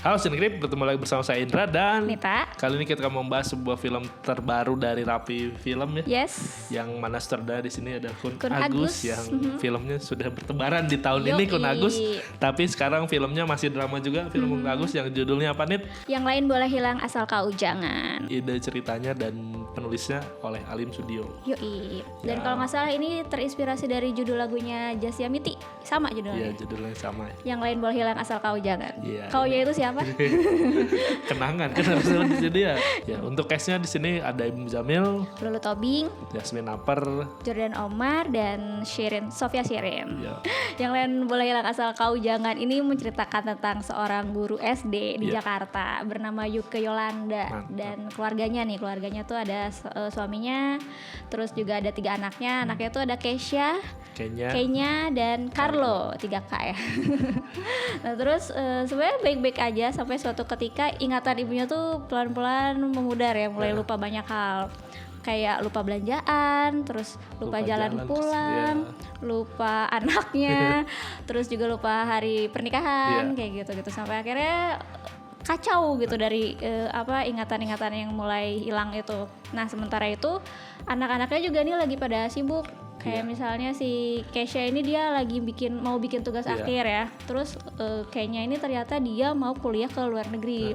Halo Cinegrip, bertemu lagi bersama saya Indra dan Nita. Kali ini kita akan membahas sebuah film terbaru dari Rapi Film ya. Yes. Yang mana sutradara di sini ada Kun Agus. yang filmnya sudah bertebaran di tahun ini Kun Agus. Tapi sekarang filmnya masih drama juga, film Kun Agus yang judulnya apa Nit? Yang lain boleh hilang asal kau jangan. Ide ceritanya dan penulisnya oleh Alim Sudio. Yoi. Dan Ya. kalau nggak salah ini terinspirasi dari judul lagunya Jasya Miti. Sama judulnya. Iya, judulnya sama. Yang lain boleh hilang asal kau jangan. Iya. Kaunya itu siapa? Kenangan kan harusnya di sini ya. Ya, untuk cast-nya di sini ada Ibnu Jamil, Lulu Tobing, Yasmin Apar, Jordan Omar, dan Sofia Shirin. ya. Yang lain boleh hilang asal kau jangan ini menceritakan tentang seorang guru SD di Iya. Jakarta bernama Yuke Yolanda. Mantap. Dan keluarganya tuh ada suaminya, terus juga ada 3 anaknya. Anaknya tuh ada Keisha, Kenya dan Carlo, 3K ya. Nah terus sebenarnya baik-baik aja sampai suatu ketika ingatan ibunya tuh pelan-pelan memudar ya, mulai lupa banyak hal. Kayak lupa belanjaan, terus lupa jalan pulang, lupa anaknya, terus juga lupa hari pernikahan, kayak gitu-gitu sampai akhirnya kacau gitu dari ingatan-ingatan yang mulai hilang itu. Nah sementara itu anak-anaknya juga nih lagi pada sibuk. Kayak misalnya si Keisha ini dia lagi mau bikin tugas akhir ya. Terus kayaknya ini ternyata dia mau kuliah ke luar negeri.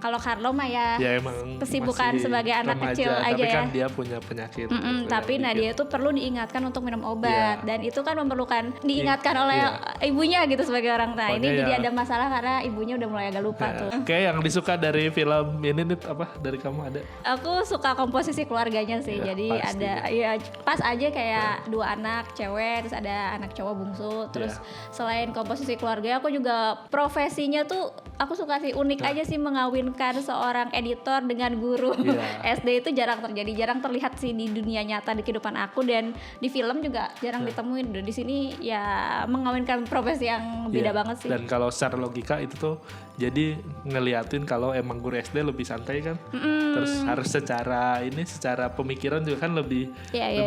Kalau Carlo mah ya emang kesibukan sebagai anak remaja, kecil aja tapi ya. kan dia punya penyakit. Tapi dia itu perlu diingatkan untuk minum obat dan itu kan memerlukan diingatkan oleh ibunya gitu sebagai orang tua. Ini jadi ada masalah karena ibunya udah mulai agak lupa tuh. Oke, yang disuka dari film ini nih apa? Dari kamu ada? Aku suka komposisi keluarganya sih. Jadi ada pas aja kayak 2 anak cewek, terus ada anak cowok bungsu. Terus selain komposisi keluarga, aku juga profesinya tuh aku suka sih, unik aja sih mengawinkan seorang editor dengan guru. SD itu jarang terjadi, jarang terlihat sih di dunia nyata di kehidupan aku, dan di film juga jarang ditemuin. Di sini ya mengawinkan profesi yang beda banget sih. Dan kalau secara logika itu tuh jadi ngeliatin kalau emang guru SD lebih santai kan. Terus harus secara pemikiran juga kan lebih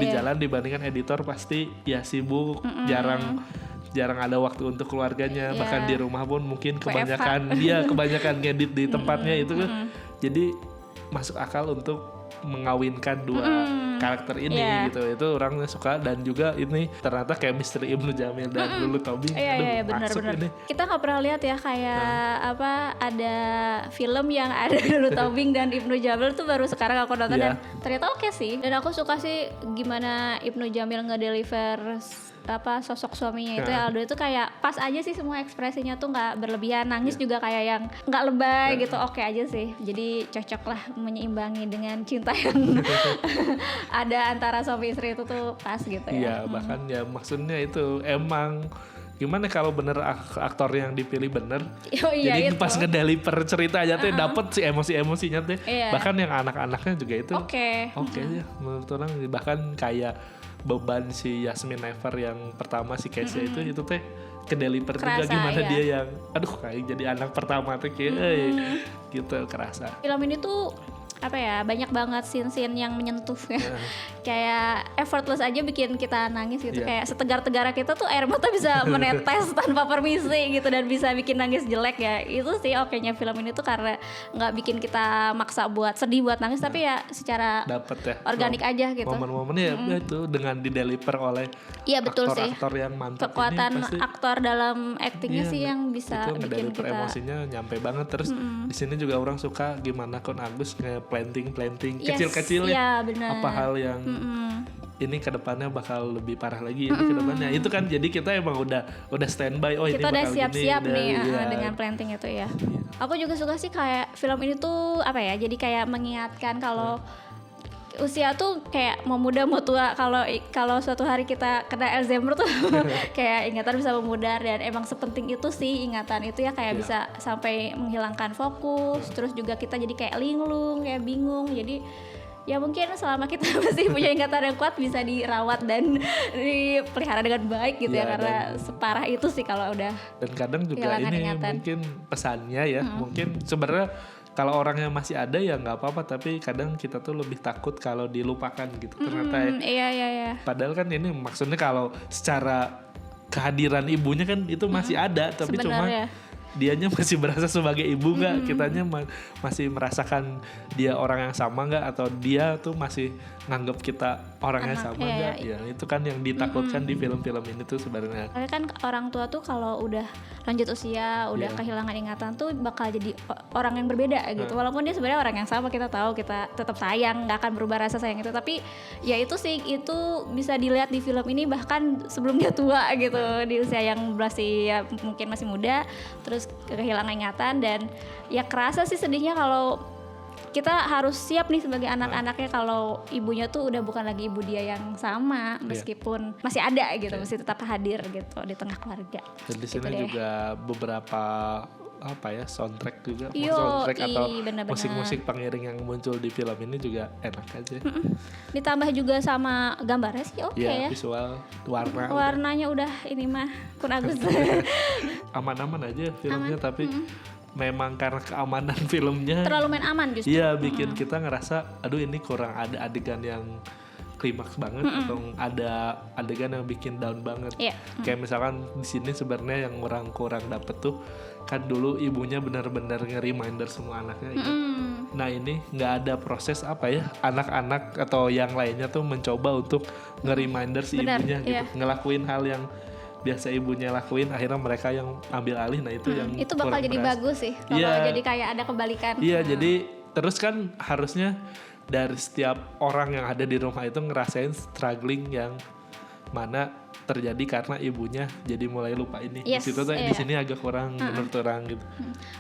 jalan dibandingkan editor pasti ya sibuk, jarang ada waktu untuk keluarganya, bahkan di rumah pun mungkin kebanyakan ngedit di tempatnya itu kan. Jadi masuk akal untuk mengawinkan 2 karakter ini gitu. Itu orangnya suka, dan juga ini ternyata kayak Misteri Ibnu Jamil dan Lulu Tobing. Benar. Kita nggak pernah lihat ya kayak ada film yang ada Lulu Tobing dan Ibnu Jamil tuh baru sekarang aku nonton dan ternyata oke sih. Dan aku suka sih gimana Ibnu Jamil ngedeliver sosok suaminya itu Aldo itu kayak pas aja sih, semua ekspresinya tuh nggak berlebihan, nangis juga kayak yang nggak lebay gitu, oke aja sih. Jadi cocok lah menyeimbangi dengan cinta yang ada antara suami istri itu tuh pas gitu ya. Bahkan ya maksudnya itu emang gimana kalau bener aktor yang dipilih bener. Jadi pas ngedeliver cerita aja tuh dapet sih emosi-emosinya tuh. Bahkan yang anak-anaknya juga itu oke aja menurut orang. Bahkan kayak beban si Yasmin Never yang pertama si Keisha itu teh kedeliver juga gimana dia yang kayak jadi anak pertama tuh kayak gitu kerasa. Film ini tuh banyak banget scene-scene yang menyentuh ya. Kayak effortless aja bikin kita nangis gitu. Kayak setegar-tegar kita tuh air mata bisa menetes tanpa permisi gitu, dan bisa bikin nangis jelek ya. Itu sih okenya film ini tuh karena nggak bikin kita maksa buat sedih buat nangis, tapi ya secara dapet organik aja gitu. Momen-momennya itu dengan dideliver oleh aktor-aktor yang mantap. Kekuatan ini pasti aktor dalam actingnya sih yang bisa itu bikin kita emosinya nyampe banget. Terus di sini juga orang suka gimana Kun Agus planting kecil-kecil apa hal yang ini kedepannya bakal lebih parah lagi ini kedepannya. Itu kan jadi kita emang udah standby, kita ini bakal udah siap-siap gini, nih dengan planting itu ya. Aku juga suka sih kayak film ini tuh jadi kayak mengingatkan kalau usia tuh kayak mau muda mau tua, kalau suatu hari kita kena Alzheimer tuh kayak ingatan bisa memudar, dan emang sepenting itu sih ingatan itu ya, kayak bisa sampai menghilangkan fokus, terus juga kita jadi kayak linglung, kayak bingung. Jadi ya mungkin selama kita masih punya ingatan yang kuat bisa dirawat dan dipelihara dengan baik gitu karena separah itu sih kalau udah. Dan kadang juga ini mungkin pesannya mungkin sebenarnya kalau orangnya masih ada ya nggak apa-apa, tapi kadang kita tuh lebih takut kalau dilupakan gitu ternyata Iya. Padahal kan ini maksudnya kalau secara kehadiran ibunya kan itu masih ada, tapi sebenarnya. cuma dianya masih berasa sebagai ibu nggak, kitanya masih merasakan dia orang yang sama nggak, atau dia tuh masih nganggap kita orang yang sama nggak, ya itu kan yang ditakutkan di film-film ini tuh sebenarnya. Karena kan orang tua tuh kalau udah lanjut usia, udah kehilangan ingatan tuh bakal jadi orang yang berbeda gitu. Walaupun dia sebenarnya orang yang sama, kita tahu kita tetap sayang, nggak akan berubah rasa sayang itu. Tapi ya itu sih, itu bisa dilihat di film ini bahkan sebelum dia tua gitu, di usia yang masih ya mungkin masih muda, terus kehilangan ingatan. Dan ya kerasa sih sedihnya kalau kita harus siap nih sebagai anak-anaknya kalau ibunya tuh udah bukan lagi ibu dia yang sama, meskipun masih ada gitu, masih tetap hadir gitu di tengah keluarga. Dan di sini juga beberapa soundtrack juga, soundtrack atau musik-musik pengiring yang muncul di film ini juga enak aja. Ditambah juga sama gambarnya sih ya. Visual, warnanya udah ini mah Kun Agus. Aman-aman aja filmnya, tapi memang karena keamanan filmnya terlalu main aman justru. Iya, bikin kita ngerasa aduh ini kurang ada adegan yang klimaks banget, atau ada adegan yang bikin down banget. Kayak misalkan di sini sebenarnya yang orang kurang dapet tuh kan dulu ibunya benar-benar nge-reminder semua anaknya. Nah ini nggak ada proses anak-anak atau yang lainnya tuh mencoba untuk nge-reminder si ibunya gitu, ngelakuin hal yang biasa ibunya lakuin, akhirnya mereka yang ambil alih. Nah itu yang itu bakal jadi bagus sih kalau jadi kayak ada kebalikan. Jadi terus kan harusnya dari setiap orang yang ada di rumah itu ngerasain struggling yang mana terjadi karena ibunya jadi mulai lupa ini. Di situ tuh di sini agak kurang menurut orang gitu.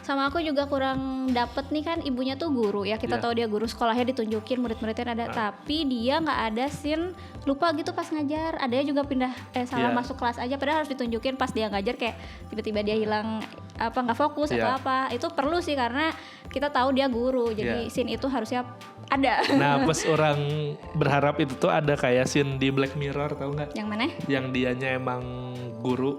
Sama aku juga kurang dapet nih, kan ibunya tuh guru ya, kita tahu dia guru, sekolahnya ditunjukin, murid-muridnya ada, tapi dia nggak ada scene lupa gitu pas ngajar. Adanya juga pindah salah masuk kelas aja, padahal harus ditunjukin pas dia ngajar, kayak tiba-tiba dia hilang nggak fokus atau apa. Itu perlu sih karena kita tahu dia guru, jadi scene itu harusnya ada. Nah pas orang berharap itu tuh ada kayak scene di Black Mirror, tahu nggak? Yang mana? Yang dianya emang guru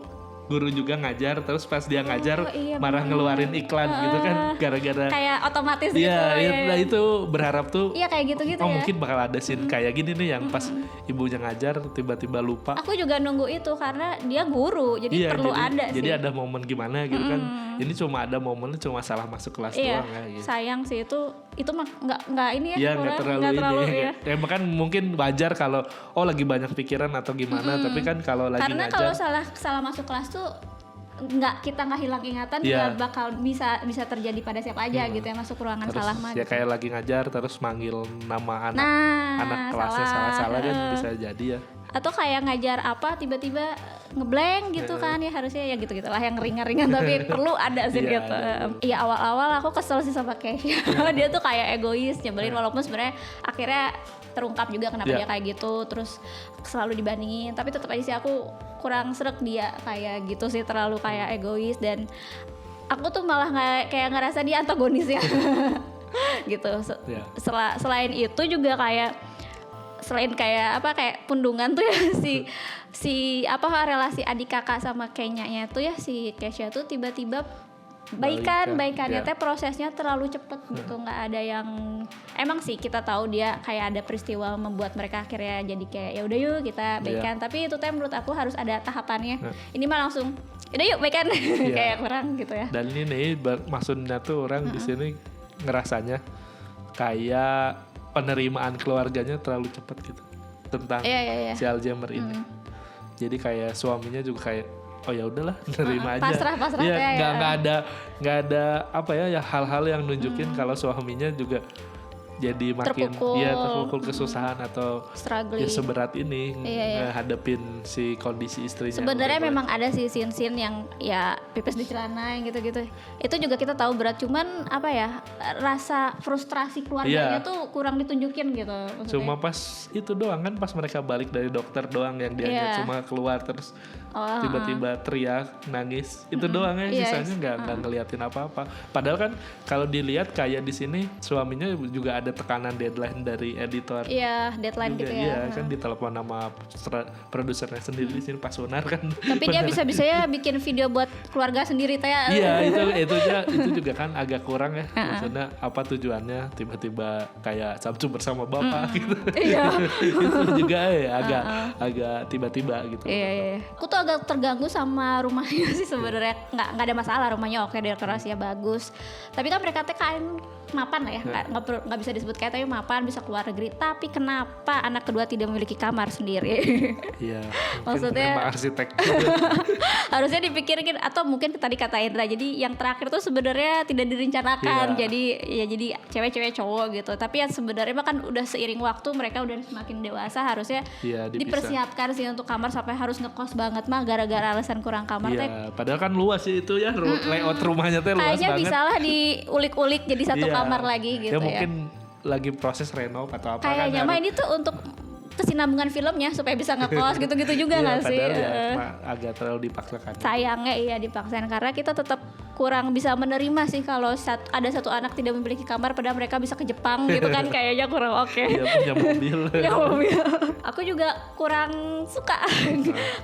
juga ngajar, terus pas dia ngajar marah ngeluarin iklan gitu kan, gara-gara kayak otomatis gitu. Nah itu berharap tuh kayak gitu-gitu mungkin bakal ada scene kayak gini nih yang pas ibunya ngajar tiba-tiba lupa. Aku juga nunggu itu karena dia guru, jadi perlu ada sih. Jadi ada momen gimana gitu kan. Ini cuma ada momennya cuma salah masuk kelas doang ya gitu. Sayang sih itu mah nggak ini ya. Iya, nggak terlalu ini. Ya kan mungkin wajar kalau lagi banyak pikiran atau gimana, tapi kan kalau lagi karena ngajar. Karena kalau salah masuk kelas tuh kita nggak hilang ingatan, nggak bakal bisa terjadi pada siapa aja gitu ya, masuk ruangan terus, salah mah. Ya gitu. kayak lagi ngajar terus manggil nama anak kelasnya salah kan bisa jadi ya. Atau kayak ngajar tiba-tiba ngeblank gitu kan, ya harusnya ya gitu-gitulah yang ringan-ringan tapi perlu ada sih gitu. Iya awal-awal aku kesel sih sama Kesha. Dia tuh kayak egois, nyebelin, walaupun sebenarnya akhirnya terungkap juga kenapa dia kayak gitu, terus selalu dibandingin, tapi tetap aja sih aku kurang srek dia kayak gitu sih, terlalu kayak egois, dan aku tuh malah kayak ngerasa dia antagonis ya. Gitu. Selain itu juga kayak selain kayak pundungan tuh ya si relasi adik kakak sama Kenya-nya tuh ya, si Kesha tuh tiba-tiba baikannya teh prosesnya terlalu cepet gitu, nggak ada yang emang sih kita tahu dia kayak ada peristiwa membuat mereka akhirnya jadi kayak ya udah yuk kita baikan, tapi itu teh menurut aku harus ada tahapannya. Ini mah langsung udah yuk baikan kayak kurang gitu ya. Dan ini maksudnya tuh orang di sini ngerasanya kayak penerimaan keluarganya terlalu cepat gitu tentang si Alzheimer ini. Jadi kayak suaminya juga kayak ya udahlah nerima aja. Pasrah ya. Nggak ada hal-hal yang nunjukin kalau suaminya juga jadi makin terpukul kesusahan atau struggling. Ya seberat ini ngehadapin si kondisi istrinya. Sebenarnya memang ada sih scene yang ya pipis di celana yang gitu-gitu. Itu juga kita tahu berat, cuman rasa frustrasi keluarganya tuh kurang ditunjukin gitu maksudnya. Cuma pas itu doang kan, pas mereka balik dari dokter doang yang dia cuma keluar terus tiba-tiba teriak nangis itu doang ya, sisanya nggak ngeliatin apa-apa. Padahal kan kalau dilihat kayak di sini suaminya juga ada tekanan deadline dari editor. Iya, deadline juga, gitu ya. Iya, kan ditelepon sama produsernya sendiri di sini Pak Sunar kan. Tapi dia bisa-bisanya bikin video buat keluarga sendiri teh. Iya, itu juga kan agak kurang ya. Maksudnya apa tujuannya tiba-tiba kayak Sabtu bersama Bapak gitu. Iya. Itu juga agak tiba-tiba gitu. Iya. Aku tuh tuh agak terganggu sama rumahnya sih sebenarnya. Nggak ada masalah, rumahnya oke, dekorasinya bagus. Tapi kan mereka kan mapan lah ya, nggak bisa disebut kayak, tapi mapan, bisa keluar negeri. Tapi kenapa anak kedua tidak memiliki kamar sendiri? Iya, maksudnya arsitek harusnya dipikirkan, atau mungkin tadi kata Indra, jadi yang terakhir tuh sebenarnya tidak direncanakan. Jadi cewek-cewek cowok gitu. Tapi ya sebenarnya kan udah seiring waktu mereka udah semakin dewasa, harusnya dipersiapkan sih untuk kamar, sampai harus ngekos banget mah gara-gara alasan kurang kamar. Padahal kan luas sih itu ya, layout rumahnya teh luas banget. Kayaknya bisa lah diulik-ulik jadi satu kamar lagi gitu ya. Mungkin lagi proses renov atau apa. Kayaknya mah ini tuh untuk kesinambungan filmnya supaya bisa ngekos gitu-gitu juga nggak sih? Agak terlalu dipaksakan. Sayangnya dipaksakan karena kita tetap kurang bisa menerima sih kalau ada satu anak tidak memiliki kamar padahal mereka bisa ke Jepang gitu kan, kayaknya kurang oke. Punya mobil. Aku juga kurang suka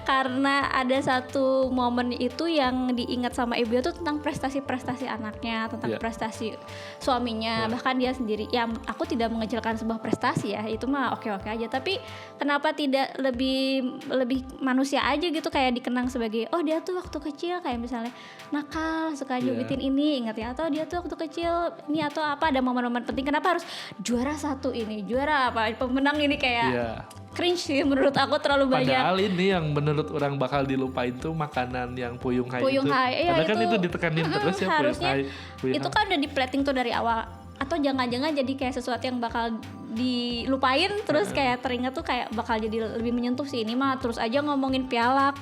karena ada satu momen itu yang diingat sama ibu itu tentang prestasi-prestasi anaknya, tentang prestasi suaminya, bahkan dia sendiri. Ya aku tidak mengecilkan sebuah prestasi ya, itu mah oke-oke aja, tapi kenapa tidak lebih manusia aja gitu, kayak dikenang sebagai dia tuh waktu kecil kayak misalnya nakal, suka jubitin ini, ingat ya, atau dia tuh waktu kecil ini atau apa, ada momen-momen penting, kenapa harus juara satu ini, juara apa, pemenang ini, kayak cringe sih menurut aku, terlalu banyak. Padahal ini yang menurut orang bakal dilupain tuh makanan yang puyung hai itu. Padahal kan itu ditekanin terus ya, harusnya itu kan udah di-plating tuh dari awal. Atau jangan-jangan jadi kayak sesuatu yang bakal dilupain terus kayak teringat tuh kayak bakal jadi lebih menyentuh sih. Ini mah terus aja ngomongin pialak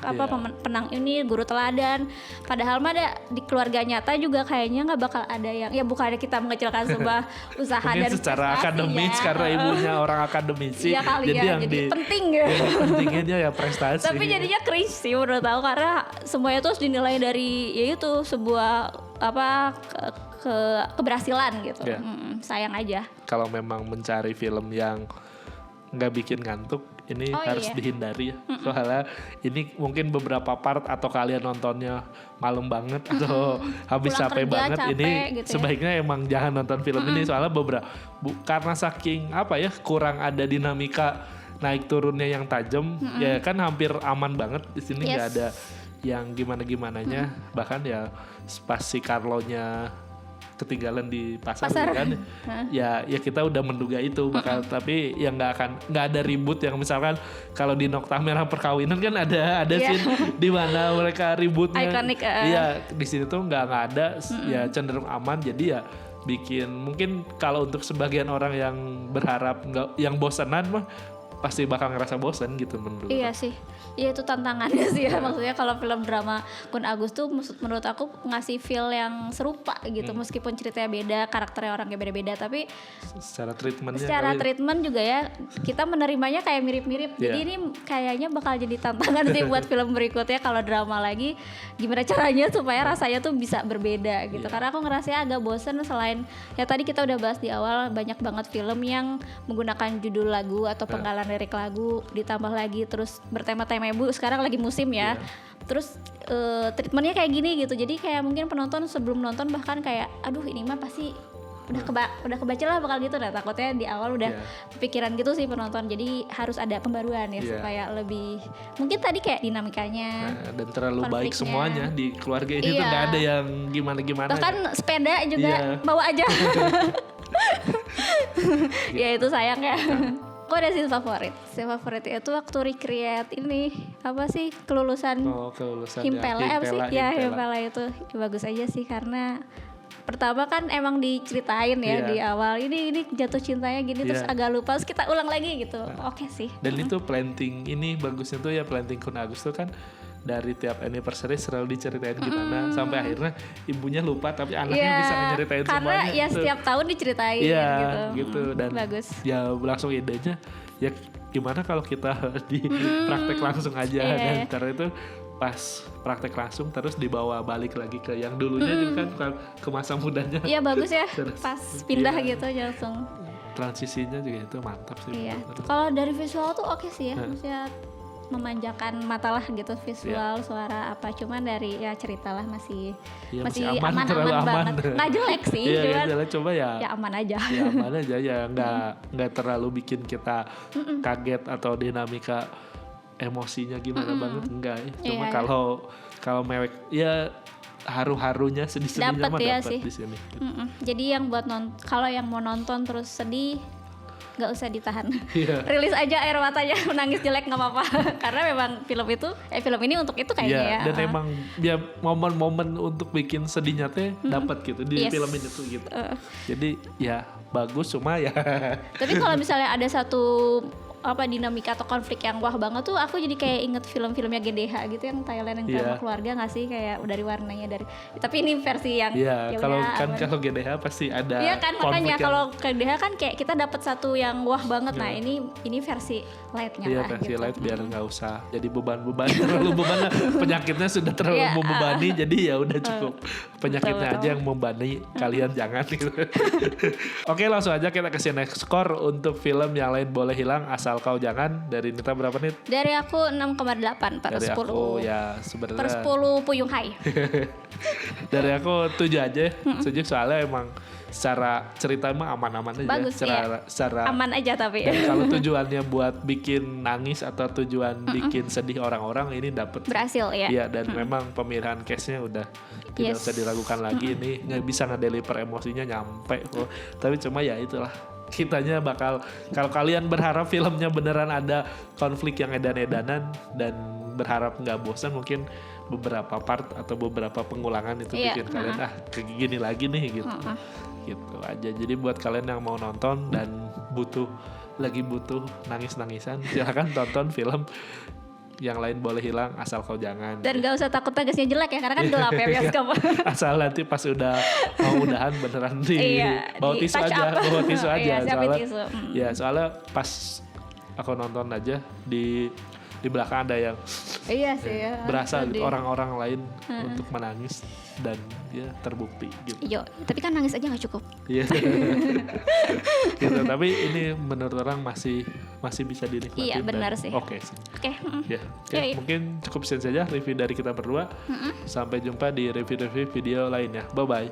penang ini, guru teladan, padahal mah ada di keluarga nyata juga kayaknya nggak bakal ada yang, ya bukannya kita mengecilkan sebuah usaha dan secara akademis karena ibunya orang akademisi, jadi penting ya, pentingnya ya prestasi, tapi jadinya cringe sih menurut aku karena semuanya tuh harus dinilai dari yaitu sebuah keberhasilan gitu. Sayang aja kalau memang mencari film yang nggak bikin ngantuk, ini harus dihindari ya. Soalnya ini mungkin beberapa part atau kalian nontonnya malam banget atau habis capek banget, ini gitu sebaiknya emang jangan nonton film ini, soalnya karena saking kurang ada dinamika naik turunnya yang tajam, ya kan hampir aman banget di sini, nggak ada yang gimana-gimananya. Bahkan ya pas si Carlo-nya ketinggalan di pasar. Kan ya kita udah menduga itu bakal, tapi ya nggak ada ribut yang misalkan kalau di Nokta Merah Perkawinan kan ada scene di mana mereka ributnya. Iconic. Iya, di sini tuh nggak ada, ya cenderung aman, jadi ya bikin, mungkin kalau untuk sebagian orang yang berharap yang bosanan mah pasti bakal ngerasa bosan gitu menurut. Iya sih, iya itu tantangannya sih ya. Maksudnya kalau film drama Kun Agus tuh menurut aku ngasih feel yang serupa gitu, meskipun ceritanya beda, karakternya orangnya beda-beda, tapi secara treatment juga ya kita menerimanya kayak mirip-mirip. Jadi ini kayaknya bakal jadi tantangan sih buat film berikutnya kalau drama lagi, gimana caranya supaya rasanya tuh bisa berbeda gitu. Karena aku ngerasa agak bosan, selain ya tadi kita udah bahas di awal, banyak banget film yang menggunakan judul lagu atau penggalan lirik lagu, ditambah lagi terus bertema-tema ibu, sekarang lagi musim ya. Terus treatmentnya kayak gini gitu, jadi kayak mungkin penonton sebelum nonton bahkan kayak aduh ini mah pasti udah kebaca lah bakal gitu. Nah takutnya di awal udah kepikiran gitu sih penonton, jadi harus ada pembaruan ya supaya lebih, mungkin tadi kayak dinamikanya dan terlalu baik semuanya di keluarga ini tuh nggak ada yang gimana-gimana, bahkan sepeda juga bawa aja. Ya itu sayang ya. Aku ada scene favorit itu waktu recreate ini apa sih kelulusan Himpela apa sih ya, Himpela itu bagus aja sih, karena pertama kan emang diceritain ya di awal ini jatuh cintanya gini terus agak lupa, terus kita ulang lagi gitu. Oke sih. Dan itu planting ini bagusnya tuh ya, planting Kun Agus tuh kan dari tiap anniversary selalu diceritain gimana sampai akhirnya ibunya lupa tapi anaknya bisa nyeritain karena semuanya. Karena ya setiap tahun diceritain gitu. Dan bagus. Ya langsung idenya ya gimana kalau kita di praktek langsung aja dan karena itu pas praktek langsung terus dibawa balik lagi ke yang dulunya juga kan ke masa mudanya. Iya bagus ya. Pas pindah gitu langsung. Transisinya juga itu mantap sih. Iya. Kalau dari visual tuh oke sih ya. Maksudnya memanjakan mata lah gitu, visual, suara apa, cuman dari cerita lah masih aman banget, nggak jelek sih, cuman jelek, coba ya aman aja, nggak terlalu bikin kita kaget atau dinamika emosinya gimana banget enggak ya. Cuma kalau mewek ya haru-harunya sedih-sedihnya mah dapat di sini. Jadi yang buat kalau yang mau nonton terus sedih nggak usah ditahan. Rilis aja air matanya, nangis jelek nggak apa-apa. Karena memang film ini untuk itu kayaknya ya. Dan emang dia momen-momen untuk bikin sedihnya teh dapat gitu di film ini tuh gitu. Jadi ya bagus, cuma ya. Tapi kalau misalnya ada satu dinamika atau konflik yang wah banget tuh, aku jadi kayak inget film-filmnya GDH gitu yang Thailand yang drama keluarga nggak sih, kayak dari warnanya dari, tapi ini versi yang kalau GDH pasti ada kan makanya kalau GDH kan kayak kita dapat satu yang wah banget. Nah ini versi lightnya lah versi gitu. light biar nggak usah jadi beban terlalu beban penyakitnya sudah terlalu membebani, jadi ya udah cukup penyakitnya aja yang membebani, kalian jangan gitu. Oke, langsung aja kita kasih next score untuk film Yang Lain Boleh Hilang Asal Kau Jangan. Dari Nita berapa nih? Dari aku 6,8 per 10. Dari aku ya sebenarnya per 10 Puyung Hai. Dari aku 7 aja. 7 soalnya emang secara cerita emang aman-aman aja. Bagus, secara aman aja tapi. Dan kalau tujuannya buat bikin nangis atau tujuan bikin sedih orang-orang, ini dapet berhasil ya. Iya, dan memang pemilihan case-nya udah tidak usah diragukan lagi. Ini nggak bisa ngedeliver emosinya nyampe kok. Tapi cuma ya itulah, kitanya bakal, kalau kalian berharap filmnya beneran ada konflik yang edan-edanan dan berharap nggak bosan, mungkin beberapa part atau beberapa pengulangan itu bikin kalian kayak gini lagi nih gitu. Gitu aja. Jadi buat kalian yang mau nonton dan butuh nangis-nangisan, silakan tonton film Yang Lain Boleh Hilang Asal Kau Jangan. Dan gak usah takut nagasnya jelek ya, karena kan gelap ya bioskop. Asal nanti pas udah mau udahan beneran bawa tisu aja. Soalnya pas aku nonton aja di belakang ada yang berasa orang-orang lain untuk menangis dan terbukti gitu. Tapi kan nangis aja nggak cukup. Iya. Gitu, tapi ini menurut orang masih bisa dinikmati. Iya, benar sih. Oke. Mungkin cukup sekian saja review dari kita berdua. Sampai jumpa di review-review video lainnya. Bye bye.